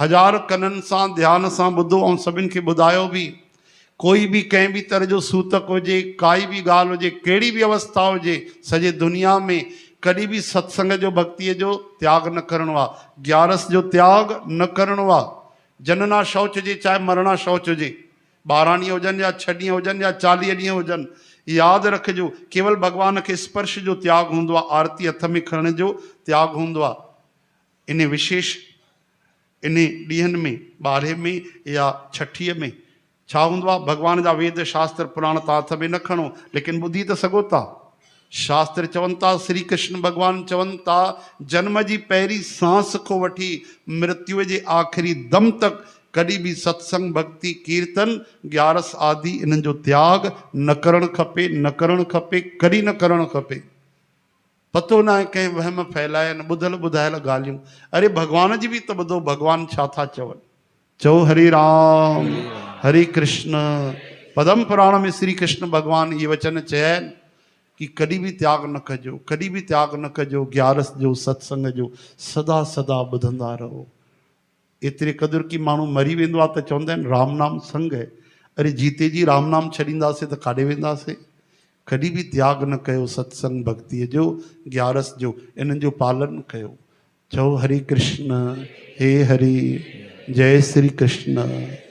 हजार कननि सां ध्यान सां ॿुधो ऐं सभिनि खे ॿुधायो बि। कोई भी कंहिं भी तरह जो सूतक हुजे, काई भी ॻाल्हि हुजे, कहिड़ी भी अवस्था हुजे, सॼे दुनिया में कॾहिं भी सत्संग जो भक्तीअ जो त्याग न करिणो आहे, ग्यारस जो त्याग न करिणो आहे। जनना शौच हुजे चाहे मरणा शौच हुजे, 12 ॾींहं हुजनि या 6 ॾींहं हुजनि या 40 ॾींहं हुजनि, यादि रखिजो केवल भॻवान खे स्पर्श जो त्याग हूंदो आहे, आरती हथ में खणण जो त्याग हूंदो आहे। इन विशेष इन ॾींहंनि में 12 में या 6 में छा हूंदो आहे, भॻवान जा वेद शास्त्र पुराण तव्हां हथ में न खणो, लेकिन ॿुधी त सघो था। शास्त्र चवनि था, श्री कृष्ण भॻवान चवनि था, जन्म जी पहिरीं सांस खां वठी मृत्युअ जे आख़िरी दम तक कॾहिं भी सत्संग भक्ति कीर्तन ग्यारस आदि इन्हनि जो त्याग न करणु खपे, न करणु खपे, कॾहिं न करणु खपे। पतो न आहे कंहिं वहम फैलायनि ॿुधल ॿुधायल ॻाल्हियूं। अरे भॻवान जी बि त ॿुधो, भॻवान छा था चवनि। चओ हरे राम हरे कृष्ण। पदम पुराण में श्री कृष्ण भॻवान ये वचन चया आहिनि कि कॾहिं भी त्याग न कजो, कॾहिं भी त्याग न कजो ग्यारस जो सत्संग जो, सदा सदा ॿुधंदा रहो। एतिरे क़दुरु की माण्हू मरी वेंदो आहे त चवंदा आहिनि राम नाम संग है। अरे जीते जी राम नाम छॾींदासीं त काॾे वेंदासीं। कॾहिं भी त्याग न कयो सत्संग भक्तीअ जो, ग्यारस जो, इन्हनि जो पालन कयो। चओ हरे कृष्ण हे हरि, जय श्री कृष्ण।